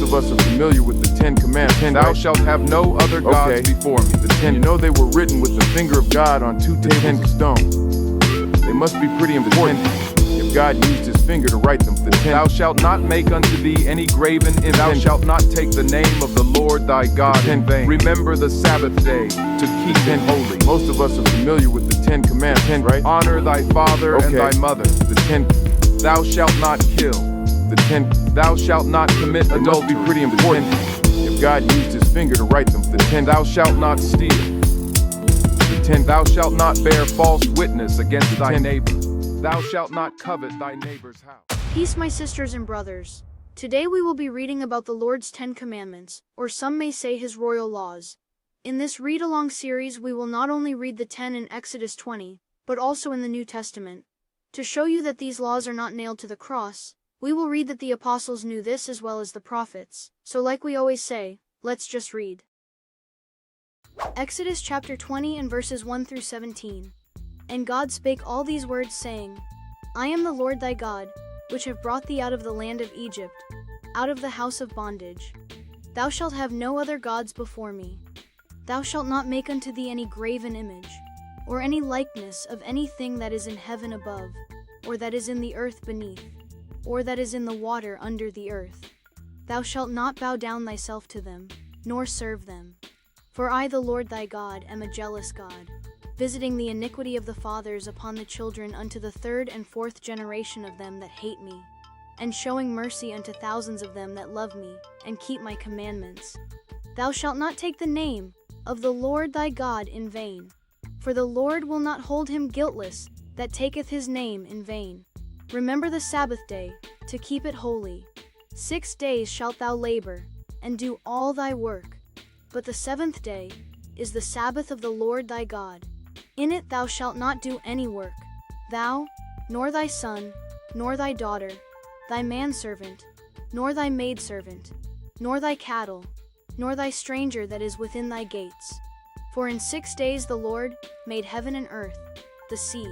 Most of us are familiar with the Ten Commandments. Thou shalt have no other gods before me. The ten, you know they were written with the finger of God on 2 tables of stone. They must be pretty important if God used his finger to write them. The ten, thou shalt not make unto thee any graven image. Thou shalt not take the name of the Lord thy God in vain. Remember the Sabbath day to keep it holy. Most of us are familiar with the Ten Commandments, right? Honor thy father and thy mother. The ten, thou shalt not kill. The ten, thou shalt not commit adultery. Must be pretty important if God used his finger to write them. The ten, thou shalt not steal. The ten, thou shalt not bear false witness against thy neighbor. Thou shalt not covet thy neighbor's house. Peace, my sisters and brothers. Today we will be reading about the Lord's 10 Commandments, or some may say his royal laws. In this read-along series we will not only read the 10 in Exodus 20, but also in the New Testament. To show you that these laws are not nailed to the cross, we will read that the apostles knew this as well as the prophets. So like we always say, let's just read. Exodus chapter 20 and verses 1 through 17. And God spake all these words, saying, I am the Lord thy God, which have brought thee out of the land of Egypt, out of the house of bondage. Thou shalt have no other gods before me. Thou shalt not make unto thee any graven image, or any likeness of anything that is in heaven above, or that is in the earth beneath, or that is in the water under the earth. Thou shalt not bow down thyself to them, nor serve them. For I, the Lord thy God, am a jealous God, visiting the iniquity of the fathers upon the children unto the 3rd and 4th generation of them that hate me, and showing mercy unto thousands of them that love me, and keep my commandments. Thou shalt not take the name of the Lord thy God in vain, for the Lord will not hold him guiltless that taketh his name in vain. Remember the Sabbath day, to keep it holy. 6 days shalt thou labor, and do all thy work. But the 7th day is the Sabbath of the Lord thy God. In it thou shalt not do any work, thou, nor thy son, nor thy daughter, thy manservant, nor thy maidservant, nor thy cattle, nor thy stranger that is within thy gates. For in 6 days the Lord made heaven and earth, the sea,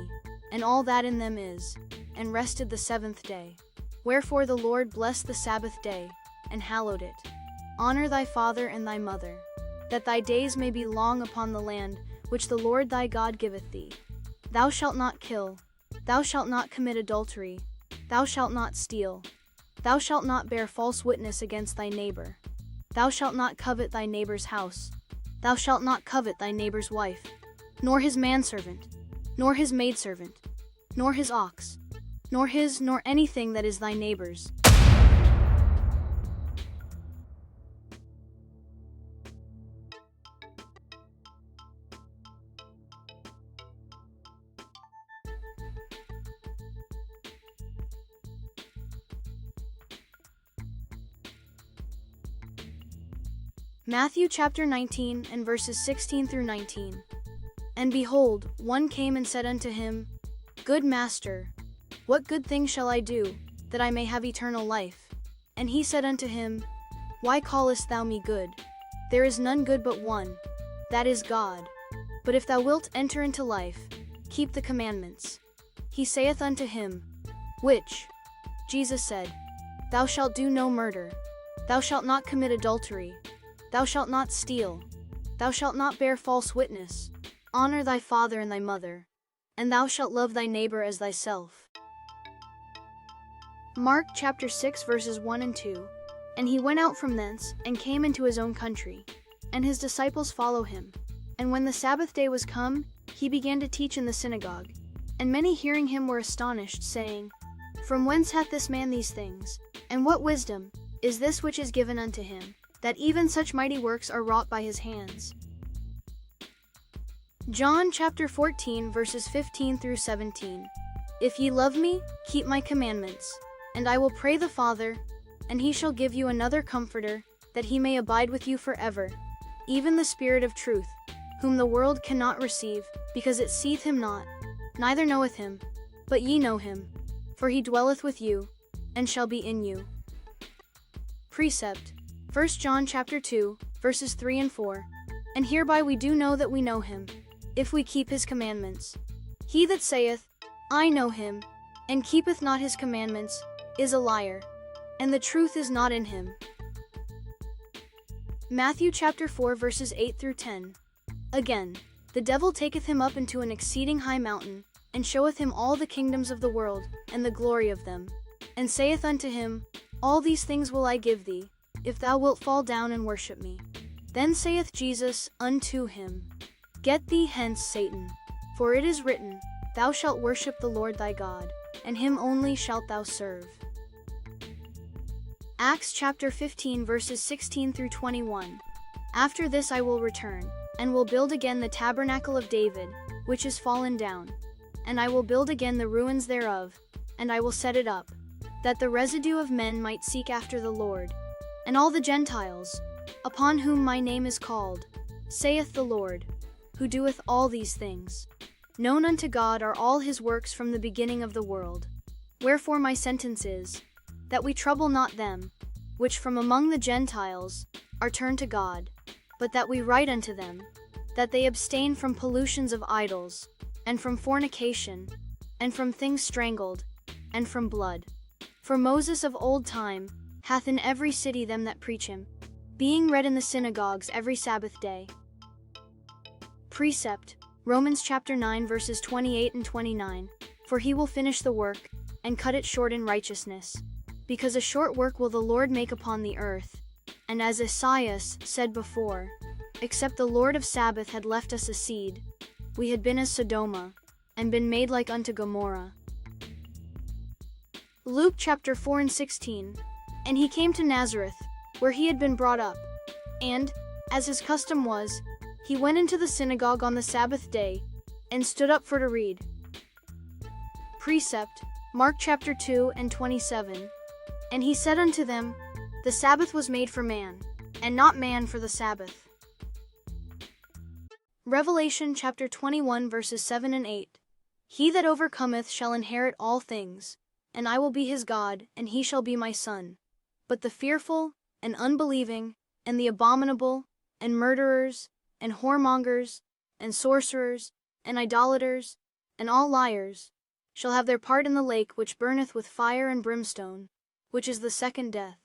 and all that in them is, and rested the 7th day. Wherefore the Lord blessed the Sabbath day, and hallowed it. Honor thy father and thy mother, that thy days may be long upon the land which the Lord thy God giveth thee. Thou shalt not kill, thou shalt not commit adultery, thou shalt not steal, thou shalt not bear false witness against thy neighbor, thou shalt not covet thy neighbor's house, thou shalt not covet thy neighbor's wife, nor his manservant, nor his maidservant, nor his ox, nor anything that is thy neighbor's. Matthew chapter 19 and verses 16 through 19. And behold, one came and said unto him, Good master, what good thing shall I do, that I may have eternal life? And he said unto him, Why callest thou me good? There is none good but one, that is God. But if thou wilt enter into life, keep the commandments. He saith unto him, Which? Jesus said, Thou shalt do no murder, thou shalt not commit adultery, thou shalt not steal, thou shalt not bear false witness, honor thy father and thy mother, and thou shalt love thy neighbor as thyself. Mark chapter 6 verses 1 and 2. And he went out from thence, and came into his own country, and his disciples follow him. And when the Sabbath day was come, he began to teach in the synagogue. And many hearing him were astonished, saying, From whence hath this man these things? And what wisdom is this which is given unto him, that even such mighty works are wrought by his hands? John chapter 14 verses 15 through 17. If ye love me, keep my commandments. And I will pray the Father, and he shall give you another Comforter, that he may abide with you forever, even the Spirit of truth, whom the world cannot receive, because it seeth him not, neither knoweth him. But ye know him, for he dwelleth with you, and shall be in you. Precept. 1 John chapter 2, verses 3 and 4. And hereby we do know that we know him, if we keep his commandments. He that saith, I know him, and keepeth not his commandments, is a liar, and the truth is not in him. Matthew chapter 4 verses 8 through 10. Again, the devil taketh him up into an exceeding high mountain, and showeth him all the kingdoms of the world, and the glory of them, and saith unto him, All these things will I give thee, if thou wilt fall down and worship me. Then saith Jesus unto him, Get thee hence, Satan, for it is written, Thou shalt worship the Lord thy God, and him only shalt thou serve. Acts chapter 15 verses 16 through 21. After this I will return, and will build again the tabernacle of David, which is fallen down. And I will build again the ruins thereof, and I will set it up, that the residue of men might seek after the Lord, and all the Gentiles, upon whom my name is called, saith the Lord, who doeth all these things. Known unto God are all his works from the beginning of the world. Wherefore my sentence is, that we trouble not them, which from among the Gentiles are turned to God, but that we write unto them, that they abstain from pollutions of idols, and from fornication, and from things strangled, and from blood. For Moses of old time hath in every city them that preach him, being read in the synagogues every Sabbath day. Precept, Romans chapter 9 verses 28 and 29, For he will finish the work, and cut it short in righteousness. Because a short work will the Lord make upon the earth. And as Esaias said before, Except the Lord of Sabaoth had left us a seed, we had been as Sodoma, and been made like unto Gomorrah. Luke chapter 4 and 16. And he came to Nazareth, where he had been brought up. And, as his custom was, he went into the synagogue on the Sabbath day, and stood up for to read. Precept, Mark chapter 2 and 27. And he said unto them, The Sabbath was made for man, and not man for the Sabbath. Revelation chapter 21 verses 7 and 8. He that overcometh shall inherit all things, and I will be his God, and he shall be my son. But the fearful, and unbelieving, and the abominable, and murderers, and whoremongers, and sorcerers, and idolaters, and all liars, shall have their part in the lake which burneth with fire and brimstone, which is the second death.